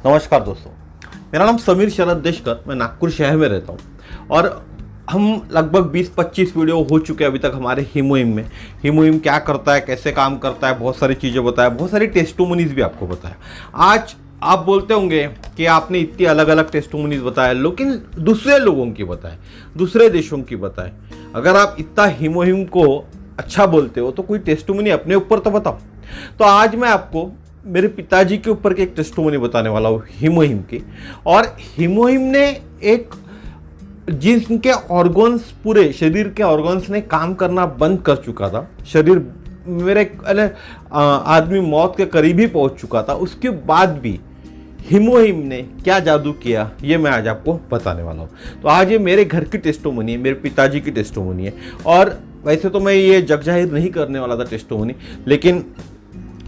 नमस्कार दोस्तों, मेरा नाम समीर शरद देशकर, मैं नागपुर शहर में रहता हूँ और हम लगभग 20-25 वीडियो हो चुके हैं अभी तक हमारे हीमोहिम में। हीमोहिम क्या करता है, कैसे काम करता है, बहुत सारी चीज़ें बताया, बहुत सारी टेस्टोमनीज भी आपको बताया। आज आप बोलते होंगे कि आपने इतनी अलग अलग टेस्टोमनीज बताया, लेकिन दूसरे लोगों की बताए, दूसरे देशों की बताए। अगर आप इतना हीमोहिम को अच्छा बोलते हो तो कोई टेस्टोमनी अपने ऊपर तो बताओ। तो आज मैं आपको मेरे पिताजी के ऊपर की एक टेस्टोमनी बताने वाला हूँ हीमोहिम की। और हीमोहिम ने एक जिनके ऑर्गन्स, पूरे शरीर के ऑर्गन्स ने काम करना बंद कर चुका था, शरीर मेरे आदमी मौत के करीब ही पहुंच चुका था, उसके बाद भी हीमोहिम ने क्या जादू किया ये मैं आज आपको बताने वाला हूँ। तो आज ये मेरे घर की टेस्टोमनी है, मेरे पिताजी की टेस्टोमनी है। और वैसे तो मैं ये जग जाहिर नहीं करने वाला था टेस्टोमनी, लेकिन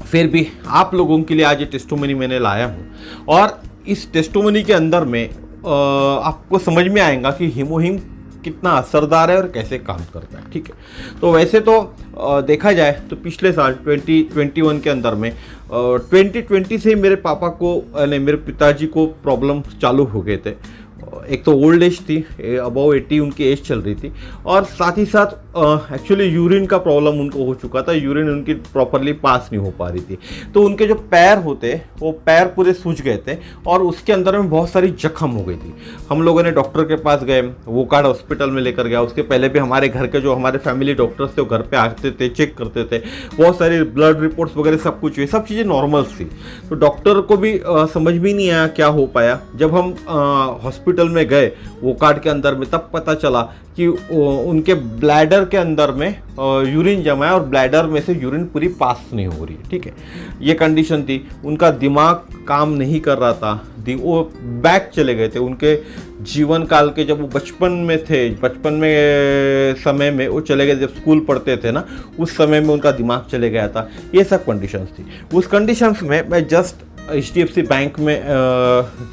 फिर भी आप लोगों के लिए आज ये टेस्टोमनी मैंने लाया हूँ। और इस टेस्टोमनी के अंदर में आपको समझ में आएगा कि हीमोहिम कितना असरदार है और कैसे काम करता है। ठीक है, तो वैसे तो देखा जाए तो पिछले साल 2021 के अंदर में 2020 से ही मेरे पापा को मेरे पिताजी को प्रॉब्लम चालू हो गए थे। एक तो ओल्ड एज थी, अबाउ 80 उनकी एज चल रही थी, और साथ ही साथ एक्चुअली यूरिन का प्रॉब्लम उनको हो चुका था। यूरिन उनकी प्रॉपरली पास नहीं हो पा रही थी, तो उनके जो पैर होते वो पैर पूरे सूज गए थे और उसके अंदर में बहुत सारी जख्म हो गई थी। हम लोगों ने डॉक्टर के पास गए, वो कार्ड हॉस्पिटल में लेकर गया। उसके पहले भी हमारे घर के जो हमारे फैमिली डॉक्टर्स थे वो घर पे आते थे, चेक करते थे, बहुत सारी ब्लड रिपोर्ट्स वगैरह सब कुछ हुई, सब चीज़ें नॉर्मल थी। तो डॉक्टर को भी समझ भी नहीं आया क्या हो पाया। जब हम हॉस्पिटल में गए वो कार्ड के अंदर में, तब पता चला कि उनके ब्लैडर के अंदर में यूरिन जमा है और ब्लैडर में से यूरिन पूरी पास नहीं हो रही है। ठीक है, ये कंडीशन थी। उनका दिमाग काम नहीं कर रहा था, वो बैक चले गए थे उनके जीवन काल के। जब वो बचपन में थे, बचपन में समय में वो चले गए, जब स्कूल पढ़ते थे ना, उस समय में उनका दिमाग चले गया था। ये सब कंडीशंस थी। उस कंडीशंस में मैं जस्ट HDFC बैंक में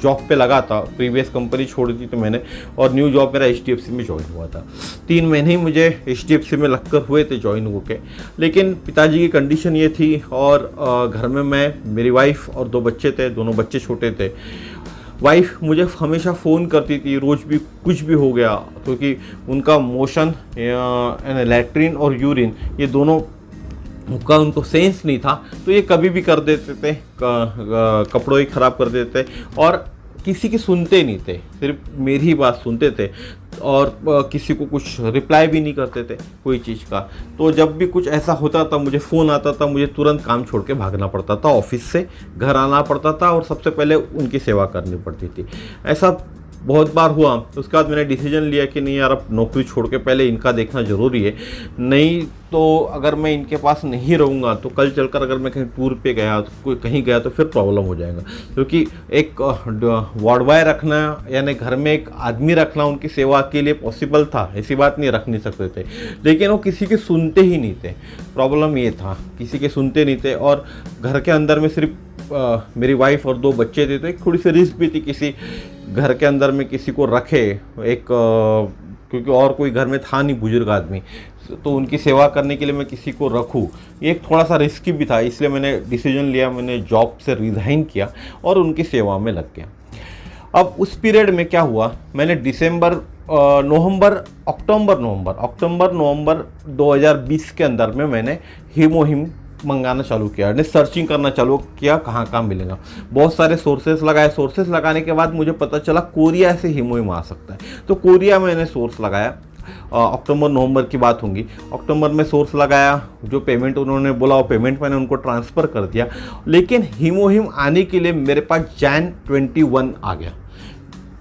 जॉब पे लगा था। प्रीवियस कंपनी छोड़ दी थी मैंने और न्यू जॉब मेरा HDFC में ज्वाइन हुआ था। 3 महीने ही मुझे HDFC में लगकर हुए थे ज्वाइन होके। लेकिन पिताजी की कंडीशन ये थी और घर में मैं, मेरी वाइफ और 2 बच्चे थे, दोनों बच्चे छोटे थे। वाइफ मुझे हमेशा फ़ोन करती थी, रोज़ भी कुछ भी हो गया, क्योंकि उनका मोशन, लैट्रिन और यूरिन ये दोनों का उनको सेंस नहीं था, तो ये कभी भी कर देते थे, कपड़ों ही ख़राब कर देते थे और किसी की सुनते नहीं थे, सिर्फ मेरी ही बात सुनते थे और किसी को कुछ रिप्लाई भी नहीं करते थे कोई चीज़ का। तो जब भी कुछ ऐसा होता था, मुझे फ़ोन आता था, मुझे तुरंत काम छोड़ के भागना पड़ता था, ऑफिस से घर आना पड़ता था और सबसे पहले उनकी सेवा करनी पड़ती थी। ऐसा बहुत बार हुआ। उसके बाद मैंने डिसीजन लिया कि नहीं यार, अब नौकरी छोड़ के पहले इनका देखना ज़रूरी है। नहीं तो अगर मैं इनके पास नहीं रहूँगा तो कल चलकर अगर मैं कहीं टूर पे गया, तो कोई कहीं गया तो फिर प्रॉब्लम हो जाएगा। क्योंकि एक वार्ड बॉय रखना, यानी घर में एक आदमी रखना उनकी सेवा के लिए पॉसिबल था, ऐसी बात नहीं, रख नहीं सकते थे, लेकिन वो किसी के सुनते ही नहीं थे। प्रॉब्लम ये था, किसी के सुनते नहीं थे और घर के अंदर में सिर्फ मेरी वाइफ और 2 बच्चे थे, तो एक थोड़ी सी रिस्क भी थी किसी घर के अंदर में किसी को रखे, एक क्योंकि और कोई घर में था नहीं बुजुर्ग आदमी, तो उनकी सेवा करने के लिए मैं किसी को रखूँ, ये एक थोड़ा सा रिस्की भी था। इसलिए मैंने डिसीजन लिया, मैंने जॉब से रिज़ाइन किया और उनकी सेवा में लग गया। अब उस पीरियड में क्या हुआ, मैंने अक्टूबर नवंबर 2020 के अंदर में मैंने हीमोहिम मंगाना चालू किया, ने सर्चिंग करना चालू किया कहाँ मिलेगा। बहुत सारे सोर्सेस लगाए, सोर्सेस लगाने के बाद मुझे पता चला कोरिया से हीमोहिम आ सकता है। तो कोरिया में मैंने सोर्स लगाया। अक्टूबर नवंबर की बात होंगी, अक्टूबर में सोर्स लगाया। जो पेमेंट उन्होंने बोला वो पेमेंट मैंने उनको ट्रांसफ़र कर दिया। लेकिन हीमोहिम आने के लिए मेरे पास Jan 21 आ गया।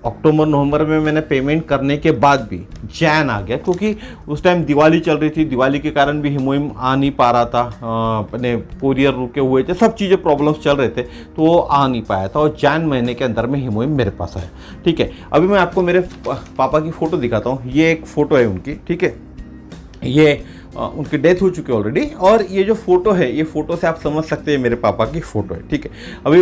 अक्टूबर नवंबर में मैंने पेमेंट करने के बाद भी जैन आ गया, क्योंकि उस टाइम दिवाली चल रही थी। दिवाली के कारण भी हीमोहिम आ नहीं पा रहा था, अपने कोरियर रुके हुए थे, सब चीज़ें प्रॉब्लम्स चल रहे थे, तो वो आ नहीं पाया था। और जैन महीने के अंदर में हीमोहिम मेरे पास आया। ठीक है, अभी मैं आपको मेरे पापा की फ़ोटो दिखाता हूँ। ये एक फ़ोटो है उनकी। ठीक है, ये उनकी डेथ हो चुकी है ऑलरेडी, और ये जो फोटो है, ये फोटो से आप समझ सकते हैं मेरे पापा की फ़ोटो है। ठीक है, अभी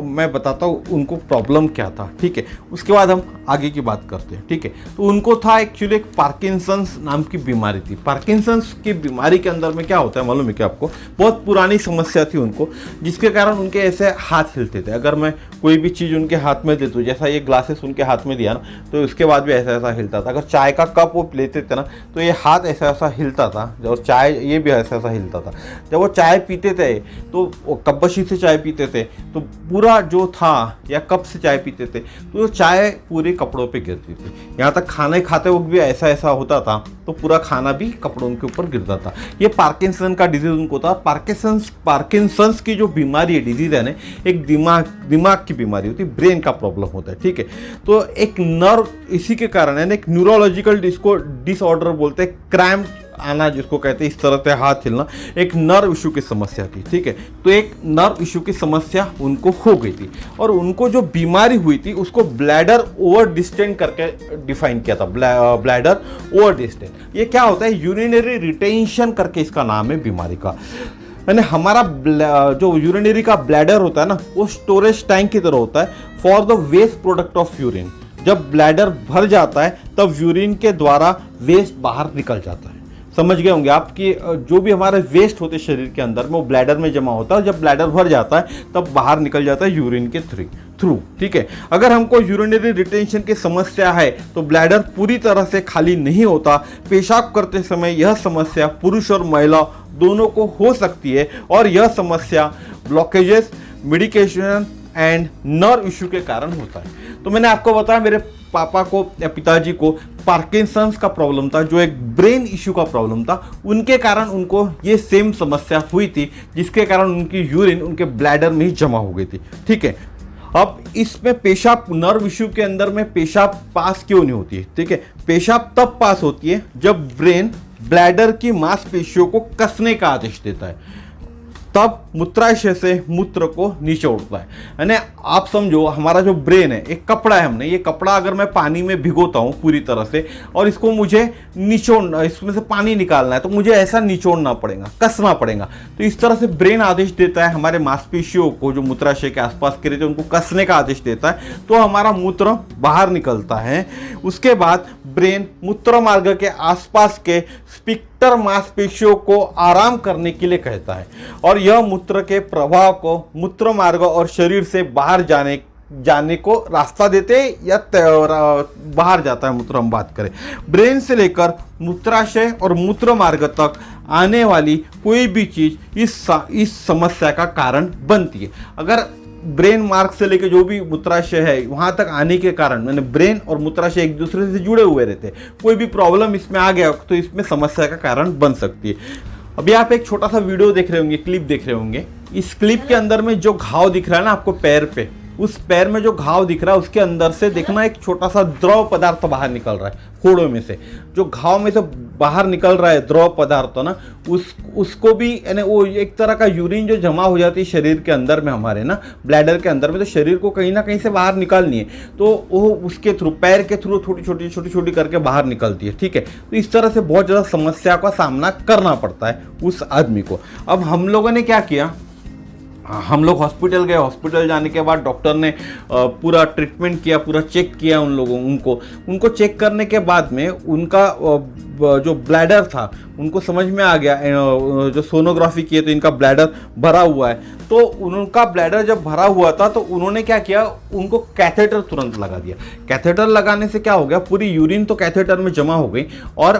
मैं बताता हूँ उनको प्रॉब्लम क्या था। ठीक है, उसके बाद हम आगे की बात करते हैं। ठीक है, तो उनको था एक्चुअली एक पार्किंसंस नाम की बीमारी थी। पार्किंसंस की बीमारी के अंदर में क्या होता है मालूम है क्या आपको? बहुत पुरानी समस्या थी उनको, जिसके कारण उनके ऐसे हाथ हिलते थे। अगर मैं कोई भी चीज़ उनके हाथ में देते, जैसा ये ग्लासेस उनके हाथ में दिया ना, तो उसके बाद भी ऐसा ऐसा हिलता था। अगर चाय का कप वो लेते थे ना, तो ये हाथ ऐसा ऐसा हिलता था, और चाय ये भी ऐसा ऐसा हिलता था। जब वो चाय पीते थे तो कपबशी से चाय पीते थे, तो पूरा जो था, या कप से चाय पीते थे तो चाय पूरे कपड़ों पे गिरती थी। यहाँ तक खाने खाते वक्त भी ऐसा ऐसा होता था, तो पूरा खाना भी कपड़ों के ऊपर गिरता था। ये पार्किंसन का डिजीज उनको था। पार्किंसंस की जो बीमारी है, डिजीज है ना, एक दिमाग की बीमारी होती है, ब्रेन का प्रॉब्लम होता है, ठीक है। तो एक नर्व, इसी के कारण है ना, एक न्यूरोलॉजिकल डिसऑर्डर बोलते हैं, क्रैम्प आना जिसको कहते हैं, इस तरह से हाथ हिलना, एक नर्व इशू की समस्या थी, ठीक है। तो एक नर्व इशू की समस्या उनको हो गई थी, और उनको जो बीमारी हुई थी उसको ब्लैडर ओवर डिस्टेंट करके डिफाइन किया था। ब्लैडर ओवर डिस्टेंट ये क्या होता है? यूरिनरी रिटेंशन करके इसका नाम है बीमारी का। यानी हमारा जो यूरिनरी का ब्लैडर होता है ना, वो स्टोरेज टैंक की तरह होता है for the waste product of urine. जब ब्लैडर भर जाता है तब यूरिन के द्वारा वेस्ट बाहर निकल जाता है। समझ गए होंगे आप कि जो भी हमारे वेस्ट होते शरीर के अंदर में, वो ब्लैडर में जमा होता है। जब ब्लैडर भर जाता है तब बाहर निकल जाता है यूरिन के थ्रू, ठीक है। अगर हमको यूरिनरी रिटेंशन की समस्या है तो ब्लैडर पूरी तरह से खाली नहीं होता। पेशाब करते समय यह समस्या पुरुष और महिला दोनों को हो सकती है, और यह समस्या blockages, medication and nerve issue के कारण होता है। तो मैंने आपको बताया, मेरे पापा को या पिताजी को पार्किंसंस का प्रॉब्लम था, जो एक ब्रेन इश्यू का प्रॉब्लम था। उनके कारण उनको ये सेम समस्या हुई थी, जिसके कारण उनकी यूरिन उनके ब्लैडर में ही जमा हो गई थी, ठीक है। अब इसमें पेशाब, नर्व इश्यू के अंदर में पेशाब पास क्यों नहीं होती है, ठीक है। पेशाब तब पास होती है जब ब्रेन ब्लैडर की मांसपेशियों को कसने का आदेश देता है, तब मूत्राशय से मूत्र को नीचे उड़ता है। यानी आप समझो, हमारा जो ब्रेन है एक कपड़ा है, हमने ये कपड़ा अगर मैं पानी में भिगोता हूँ पूरी तरह से, और इसको मुझे निचोड़ना, इसमें से पानी निकालना है, तो मुझे ऐसा निचोड़ना पड़ेगा, कसना पड़ेगा। तो इस तरह से ब्रेन आदेश देता है हमारे मांसपेशियों को, जो मूत्राशय के आसपास के रहते हैं, उनको कसने का आदेश देता है, तो हमारा मूत्र बाहर निकलता है। उसके बाद ब्रेन मूत्र मार्ग के आसपास के स्पिक्टर मांसपेशियों को आराम करने के लिए कहता है, और यह मूत्र के प्रवाह को मूत्र मार्ग और शरीर से बाहर जाने को रास्ता देते, या बाहर जाता है मूत्र। हम बात करें, ब्रेन से लेकर मूत्राशय और मूत्र मार्ग तक आने वाली कोई भी चीज इस समस्या का कारण बनती है। अगर ब्रेन मार्ग से लेकर जो भी मूत्राशय है वहां तक आने के कारण, मैंने ब्रेन और मूत्राशय एक दूसरे से जुड़े हुए रहते, कोई भी प्रॉब्लम इसमें आ गया तो इसमें समस्या का कारण बन सकती है। अभी आप एक छोटा सा वीडियो देख रहे होंगे, क्लिप देख रहे होंगे। इस क्लिप के अंदर में जो घाव दिख रहा है ना आपको पैर पे, उस पैर में जो घाव दिख रहा है उसके अंदर से देखना एक छोटा सा द्रव पदार्थ बाहर निकल रहा है, फोड़ों में से जो घाव में से बाहर निकल रहा है द्रव पदार्थ ना, उसको भी यानी वो एक तरह का यूरिन जो जमा हो जाती है शरीर के अंदर में, हमारे ना ब्लैडर के अंदर में, तो शरीर को कहीं ना कहीं से बाहर निकालनी है, तो वो उसके थ्रू, पैर के थ्रू छोटी छोटी करके बाहर निकलती है, ठीक है। तो इस तरह से बहुत ज़्यादा समस्या का सामना करना पड़ता है उस आदमी को। अब हम लोगों ने क्या किया, हम लोग हॉस्पिटल गए। हॉस्पिटल जाने के बाद डॉक्टर ने पूरा ट्रीटमेंट किया, पूरा चेक किया उनको चेक करने के बाद में उनका जो ब्लैडर था उनको समझ में आ गया, जो सोनोग्राफी किए तो इनका ब्लैडर भरा हुआ है। तो उनका ब्लैडर जब भरा हुआ था तो उन्होंने क्या किया, उनको कैथेटर तुरंत लगा दिया। कैथेटर लगाने से क्या हो गया, पूरी यूरिन तो कैथेटर में जमा हो गई, और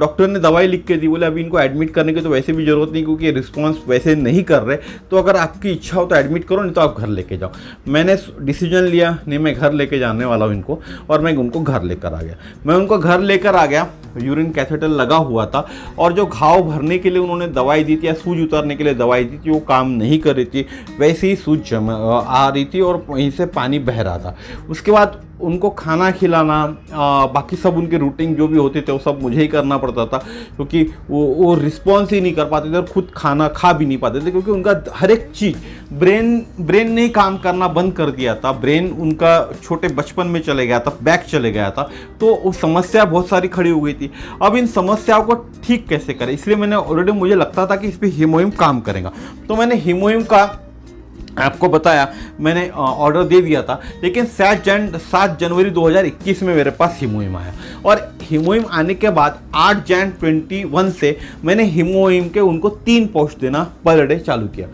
डॉक्टर ने दवाई लिख के दी, बोले अभी इनको एडमिट करने की तो वैसे भी ज़रूरत नहीं, क्योंकि रिस्पॉन्स वैसे नहीं कर रहे, तो अगर आपकी इच्छा हो तो एडमिट करो, नहीं तो आप घर लेके जाओ। मैंने डिसीजन लिया, नहीं मैं घर लेके जाने वाला हूँ इनको, और मैं उनको घर लेकर आ गया। मैं उनको घर लेकर आ गया, यूरिन कैथेटर लगा हुआ था, और जो घाव भरने के लिए उन्होंने दवाई दी थी या सूज उतारने के लिए दवाई दी थी वो काम नहीं कर रही थी, वैसे ही सूज आ रही थी और वहीं से पानी बह रहा था। उसके बाद उनको खाना खिलाना, बाकी सब उनके रूटीन जो भी होते थे वो सब मुझे ही करना पड़ता था, क्योंकि वो रिस्पॉन्स ही नहीं कर पाते थे और खुद खाना खा भी नहीं पाते थे, क्योंकि उनका हर एक चीज़ ब्रेन ने काम करना बंद कर दिया था। ब्रेन उनका छोटे बचपन में चले गया था, बैक चले गया था, तो वो समस्या बहुत सारी खड़ी हो गई थी। अब इन समस्याओं को ठीक कैसे करें, इसलिए मैंने ऑलरेडी, मुझे लगता था कि इस पर हीमोहिम काम करेगा, तो मैंने हीमोहिम का आपको बताया, मैंने ऑर्डर दे दिया था। लेकिन 7 जनवरी 2021 में मेरे पास हीमोहिम आया, और हीमोहिम आने के बाद 8 जनवरी 2021 से मैंने हीमोहिम के उनको 3 पाउच देना पर डे चालू किया।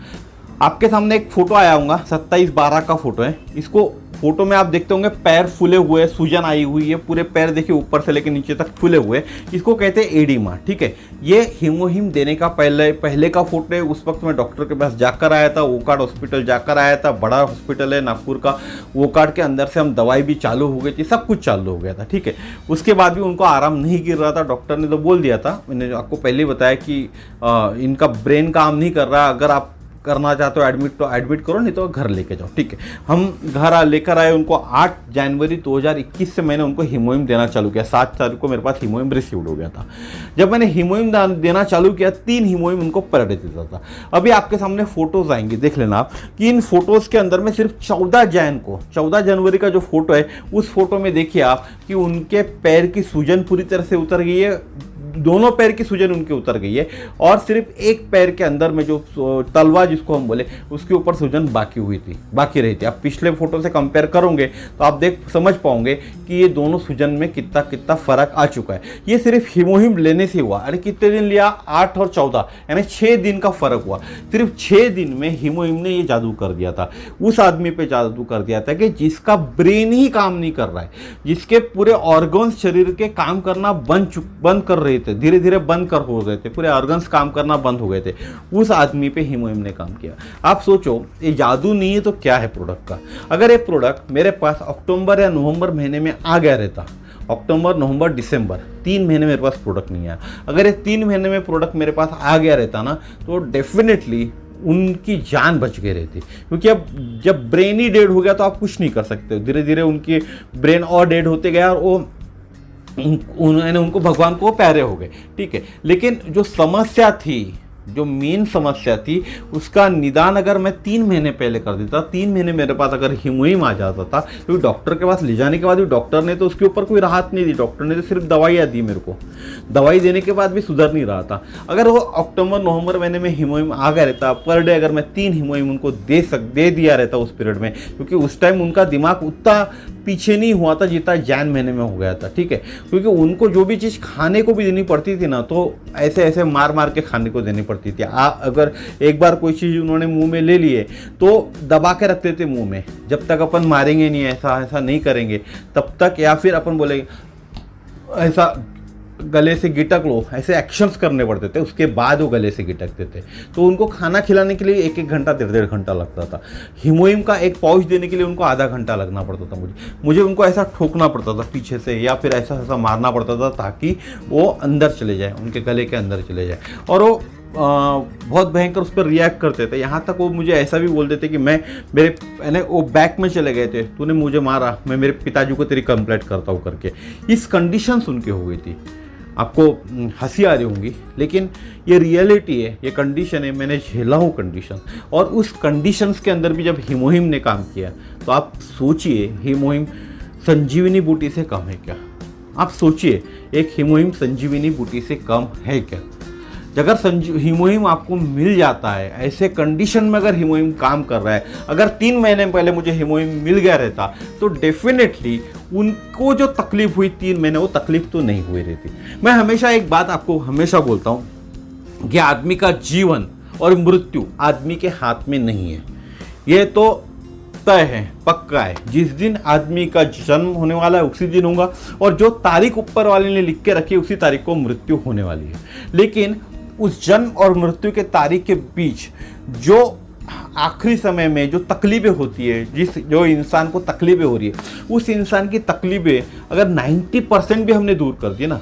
आपके सामने एक फोटो आया होगा, 27/12 का फोटो है। इसको फोटो में आप देखते होंगे पैर फूले हुए, सूजन आई हुई है, पूरे पैर देखिए ऊपर से लेकर नीचे तक फूले हुए। इसको कहते हैं एडिमा, ठीक है। ये हीमोहिम देने का पहले का फोटो है। उस वक्त मैं डॉक्टर के पास जाकर आया था, वोकार्ड हॉस्पिटल जाकर आया था। बड़ा हॉस्पिटल है नागपुर का। वोकार्ड के अंदर से हम दवाई भी चालू हो गई थी, सब कुछ चालू हो गया था, ठीक है। उसके बाद भी उनको आराम नहीं गिर रहा था। डॉक्टर ने तो बोल दिया था, मैंने आपको पहले ही बताया कि इनका ब्रेन काम नहीं कर रहा, अगर आप करना चाहते हो एडमिट तो एडमिट करो, नहीं तो घर लेके जाओ, ठीक है। हम घर लेकर आए उनको। 8 जनवरी 2021 से मैंने उनको हीमोहिम देना चालू किया। 7 तारीख को मेरे पास हीमोहिम रिसीव्ड हो गया था। जब मैंने हीमोहिम देना चालू किया, 3 हीमोहिम उनको पर डे देता था। अभी आपके सामने फोटोज आएंगे, देख लेना आप कि इन फोटोज के अंदर में सिर्फ 14 जनवरी का जो फोटो है, उस फोटो में देखिए आप कि उनके पैर की सूजन पूरी तरह से उतर गई है। दोनों पैर की सूजन उनके उतर गई है और सिर्फ एक पैर के अंदर में जो तलवा जिसको हम बोले, उसके ऊपर सूजन बाकी रही थी। आप पिछले फोटो से कंपेयर करोगे तो आप समझ पाओगे कि ये दोनों सूजन में कितना फर्क आ चुका है। ये सिर्फ हीमोहिम लेने से हुआ। अरे कितने दिन लिया? 8 और 14 यानी 6 दिन का फर्क हुआ। सिर्फ 6 दिन में हीमोहिम ने ये जादू कर दिया था। उस आदमी पे जादू कर दिया था कि जिसका ब्रेन ही काम नहीं कर रहा है, जिसके पूरे ऑर्गन्स शरीर के काम करना बंद कर रहे थे, धीरे धीरे बंद कर हो गए थे, पूरे ऑर्गन्स काम करना बंद हो गए थे। उस आदमी पे हीमोहिम ने काम किया। आप सोचो, ये जादू नहीं है तो क्या है प्रोडक्ट का? अगर ये प्रोडक्ट मेरे पास अक्टूबर या नवंबर महीने में आ गया रहता, अक्टूबर, नवंबर, दिसंबर 3 महीने मेरे पास प्रोडक्ट नहीं आया, अगर ये 3 महीने में प्रोडक्ट मेरे पास आ गया रहता ना, तो डेफिनेटली उनकी जान बच गई रहती। क्योंकि अब जब ब्रेन ही डेड हो गया तो आप कुछ नहीं कर सकते। धीरे धीरे उनकी ब्रेन और डेड होते गया और वो उनको भगवान को प्यारे हो गए, ठीक है। लेकिन जो समस्या थी, जो मेन समस्या थी, उसका निदान अगर मैं 3 महीने पहले कर देता, 3 महीने मेरे पास अगर हीमोहिम आ जाता था, तो डॉक्टर के पास ले जाने के बाद भी डॉक्टर ने तो उसके ऊपर कोई राहत नहीं दी। डॉक्टर ने तो सिर्फ दवाइयाँ दी मेरे को। दवाई देने के बाद भी सुधर नहीं रहा था। अगर वो अक्टूबर नवंबर महीने में हीमोहिम आ गया रहता, पर डे अगर मैं 3 हीमोहिम उनको दे दिया रहता उस पीरियड में, क्योंकि उस टाइम उनका दिमाग उतना पीछे नहीं हुआ था जितना जैन महीने में हो गया था, ठीक है। क्योंकि उनको जो भी चीज़ खाने को भी देनी पड़ती थी ना, तो ऐसे मार के खाने को देनी पड़ती थी। अगर एक बार कोई चीज़ उन्होंने मुंह में ले लिए तो दबा के रखते थे मुंह में, जब तक अपन मारेंगे नहीं, ऐसा नहीं करेंगे तब तक, या फिर अपन बोलेंगे ऐसा गले से गिटक लो, ऐसे एक्शंस करने पड़ते थे, उसके बाद वो गले से गिटकते थे। तो उनको खाना खिलाने के लिए 1-1 घंटा 1.5 घंटा लगता था। हीमोहिम का एक पाउच देने के लिए उनको आधा घंटा लगना पड़ता था। मुझे उनको ऐसा ठोकना पड़ता था पीछे से, या फिर ऐसा मारना पड़ता था ताकि वो अंदर चले जाए, उनके गले के अंदर चले जाए। और वो बहुत भयंकर उस पर रिएक्ट करते थे। यहाँ तक वो मुझे ऐसा भी बोलते थे कि वो बैक में चले गए थे, तूने मुझे मारा, मैं मेरे पिताजी को तेरी कंप्लेंट करता हूँ करके। इस कंडीशन उनकी हो गई थी। आपको हंसी आ रही होंगी, लेकिन ये रियलिटी है, ये कंडीशन है, मैंने झेला हूँ कंडीशन। और उस कंडीशंस के अंदर भी जब हीमोहिम ने काम किया, तो आप सोचिए हीमोहिम संजीवनी बूटी से कम है क्या? आप सोचिए, एक हीमोहिम संजीवनी बूटी से कम है क्या? अगर हीमोहिम आपको मिल जाता है, ऐसे कंडीशन में अगर हीमोहिम काम कर रहा है, अगर 3 महीने पहले मुझे हीमोहिम मिल गया रहता, तो डेफिनेटली उनको जो तकलीफ हुई 3 महीने, वो तकलीफ तो नहीं हुई रहती। मैं हमेशा एक बात आपको हमेशा बोलता हूँ कि आदमी का जीवन और मृत्यु आदमी के हाथ में नहीं है। ये तो तय है, पक्का है। जिस दिन आदमी का जन्म होने वाला है उसी दिन होगा, और जो तारीख ऊपर वाले ने लिख के रखी है उसी तारीख को मृत्यु होने वाली है। लेकिन उस जन्म और मृत्यु के तारीख के बीच जो आखिरी समय में जो तकलीफें होती है, जो इंसान को तकलीफें हो रही है, उस इंसान की तकलीफें अगर 90% भी हमने दूर कर दी ना,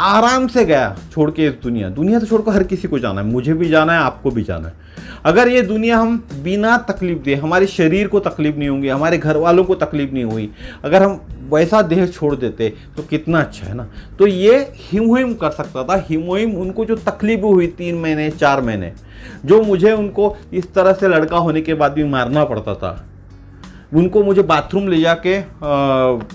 आराम से गया छोड़ के इस दुनिया तो छोड़ कर हर किसी को जाना है, मुझे भी जाना है, आपको भी जाना है। अगर ये दुनिया हम बिना तकलीफ दे, हमारे शरीर को तकलीफ नहीं होगी, हमारे घर वालों को तकलीफ नहीं हुई, अगर हम वैसा देह छोड़ देते तो कितना अच्छा है ना। तो ये हीमोहिम कर सकता था। हीमोहिम उनको जो तकलीफ हुई 3 महीने 4 महीने, जो मुझे उनको इस तरह से लड़का होने के बाद भी मारना पड़ता था, उनको मुझे बाथरूम ले जाके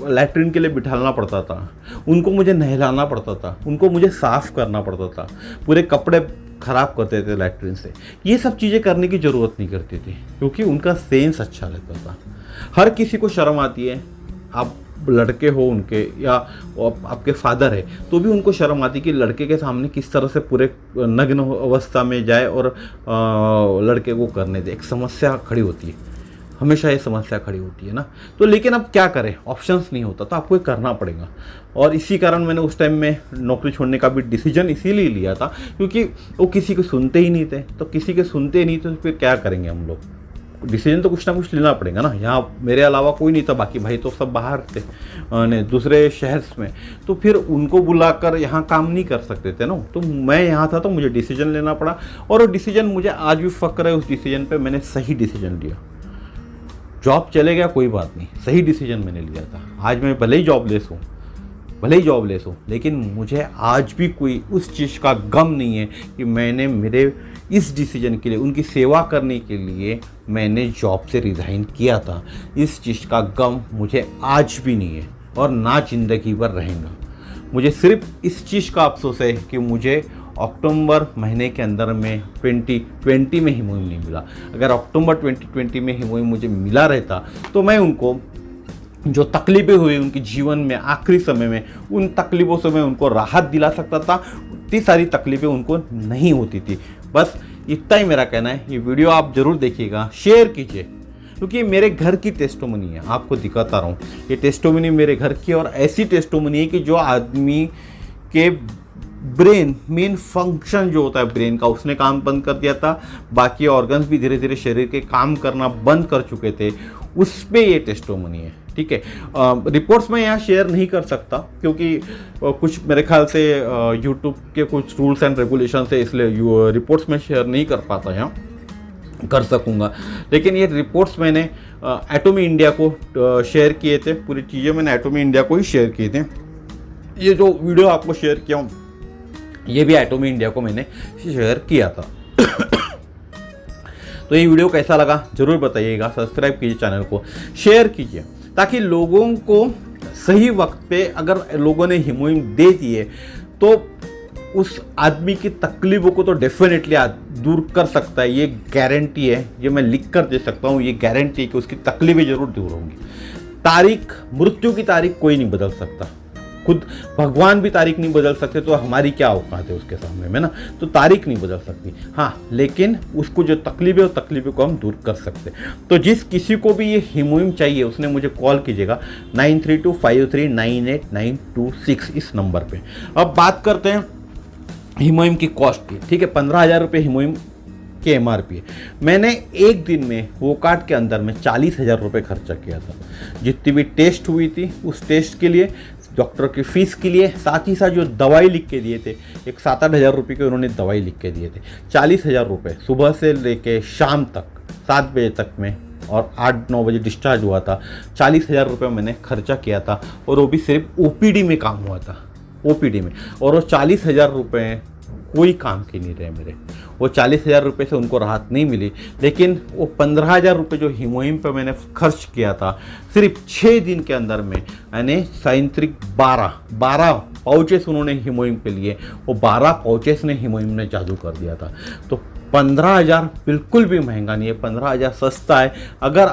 लैट्रिन के लिए बिठाना पड़ता था, उनको मुझे नहलाना पड़ता था, उनको मुझे साफ़ करना पड़ता था, पूरे कपड़े ख़राब करते थे लैट्रिन से। ये सब चीज़ें करने की ज़रूरत नहीं करती थी, क्योंकि उनका सेंस अच्छा रहता था। हर किसी को शर्म आती है, आप लड़के हो उनके या आपके फादर है तो भी उनको शर्म आती कि लड़के के सामने किस तरह से पूरे नग्न अवस्था में जाए और लड़के को करने दे। एक समस्या खड़ी होती है, हमेशा ये समस्या खड़ी होती है ना। तो लेकिन अब क्या करें, ऑप्शंस नहीं होता तो आपको ये करना पड़ेगा। और इसी कारण मैंने उस टाइम में नौकरी छोड़ने का भी डिसीजन इसीलिए लिया था क्योंकि वो किसी को सुनते ही नहीं थे। तो किसी के सुनते नहीं तो फिर क्या करेंगे हम लोग, डिसीजन तो कुछ ना कुछ लेना पड़ेगा ना। यहाँ मेरे अलावा कोई नहीं था, बाकी भाई तो सब बाहर थे दूसरे शहर में, तो फिर उनको बुलाकर यहाँ काम नहीं कर सकते थे ना। तो मैं यहाँ था तो मुझे डिसीजन लेना पड़ा और वो डिसीजन मुझे आज भी फ़क्र है उस डिसीजन पे। मैंने सही डिसीजन लिया। जॉब चले गया कोई बात नहीं, सही डिसीजन मैंने लिया था। आज मैं भले ही जॉबलेस हूँ लेकिन मुझे आज भी कोई उस चीज़ का गम नहीं है कि मैंने मेरे इस डिसीजन के लिए, उनकी सेवा करने के लिए मैंने जॉब से रिज़ाइन किया था। इस चीज़ का गम मुझे आज भी नहीं है और ना ज़िंदगी भर रहेगा। मुझे सिर्फ इस चीज़ का अफसोस है कि मुझे अक्टूबर महीने के अंदर में 2020 में हिमोइम नहीं मिला। अगर अक्टूबर 2020 में हिमोइम मुझे मिला रहता तो मैं उनको जो तकलीफ़ें हुई उनके जीवन में आखिरी समय में, उन तकलीफ़ों से मैं उनको राहत दिला सकता था। इतनी सारी तकलीफ़ें उनको नहीं होती थी। बस इतना ही मेरा कहना है। ये वीडियो आप ज़रूर देखिएगा, शेयर कीजिए क्योंकि मेरे घर की टेस्टोमनी है, आपको दिखाता रहा हूँ। ये टेस्टोमनी मेरे घर की और ऐसी टेस्टोमनी है कि जो आदमी के ब्रेन मेन फंक्शन जो होता है ब्रेन का, उसने काम बंद कर दिया था। बाकी ऑर्गन्स भी धीरे धीरे शरीर के काम करना बंद कर चुके थे। उस पे ये टेस्टोमनी है, ठीक है। रिपोर्ट्स मैं यहाँ शेयर नहीं कर सकता क्योंकि कुछ मेरे ख्याल से यूट्यूब के कुछ रूल्स एंड रेगुलेशन है, इसलिए रिपोर्ट्स में शेयर नहीं कर पाता, यहाँ कर सकूँगा। लेकिन ये रिपोर्ट्स मैंने एटॉमी इंडिया को शेयर किए थे। पूरी चीज़ें मैंने एटॉमी इंडिया को ही शेयर किए थे। ये जो वीडियो आपको शेयर किया हूँ ये भी एटॉमी इंडिया को मैंने शेयर किया था। तो ये वीडियो कैसा लगा ज़रूर बताइएगा। सब्सक्राइब कीजिए चैनल को, शेयर कीजिए ताकि लोगों को सही वक्त पे अगर लोगों ने हिमोइम दे दिए तो उस आदमी की तकलीफ़ों को तो डेफिनेटली दूर कर सकता है। ये गारंटी है, ये मैं लिख कर दे सकता हूँ। ये गारंटी है कि उसकी तकलीफ़ें ज़रूर दूर होंगी। तारीख, मृत्यु की तारीख कोई नहीं बदल सकता, खुद भगवान भी तारीख नहीं बदल सकते, तो हमारी क्या औकात है उसके सामने में ना। तो तारीख नहीं बदल सकती, हाँ, लेकिन उसको जो तकलीफ है वो तकलीफ़ों को हम दूर कर सकते। तो जिस किसी को भी ये हिमोइम चाहिए उसने मुझे कॉल कीजिएगा 9325398926 इस नंबर पे। अब बात करते हैं हिमोइम की कॉस्ट की, ठीक है। 15,000 रुपये हिमोइम के MRP है। मैंने एक दिन में वो कार्ड के अंदर में 40,000 रुपये खर्चा किया था। जितनी भी टेस्ट हुई थी उस टेस्ट के लिए, डॉक्टर की फ़ीस के लिए, साथ ही साथ जो दवाई लिख के दिए थे, एक 7-8 हज़ार रुपये के उन्होंने दवाई लिख के दिए थे। 40,000 रुपये सुबह से लेके शाम तक 7 बजे तक में, और 8-9 बजे डिस्चार्ज हुआ था। 40,000 रुपये मैंने खर्चा किया था और वो भी सिर्फ OPD में काम हुआ था, OPD में। और वो 40,000 रुपये कोई काम के नहीं रहे मेरे। वो 40,000 रुपये से उनको राहत नहीं मिली, लेकिन वो 15,000 रुपये जो हिमोइम पे मैंने खर्च किया था सिर्फ 6 दिन के अंदर में, यानी साइंत्रिक 12 पाउचेस उन्होंने हिमोइम पे लिए। वो 12 पाउचेस ने हिमोइम ने जादू कर दिया था। तो 15,000 बिल्कुल भी महंगा नहीं है, 15,000 सस्ता है। अगर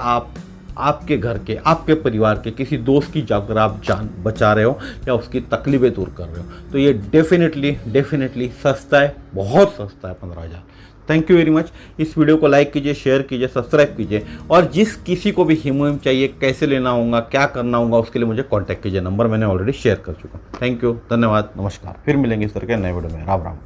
आपके घर के, आपके परिवार के किसी दोस्त की अगर आप जान बचा रहे हो या उसकी तकलीफ़ें दूर कर रहे हो तो ये डेफिनेटली सस्ता है, बहुत सस्ता है 15,000। Thank you very much. इस वीडियो को लाइक कीजिए, शेयर कीजिए, सब्सक्राइब कीजिए। और जिस किसी को भी हिमोइम चाहिए, कैसे लेना होगा, क्या करना होगा, उसके लिए मुझे कॉन्टैक्ट कीजिए। नंबर मैंने ऑलरेडी शेयर कर चुका हूँ। थैंक यू, धन्यवाद, नमस्कार। फिर मिलेंगे इस तरह के नए वीडियो में। राम राम।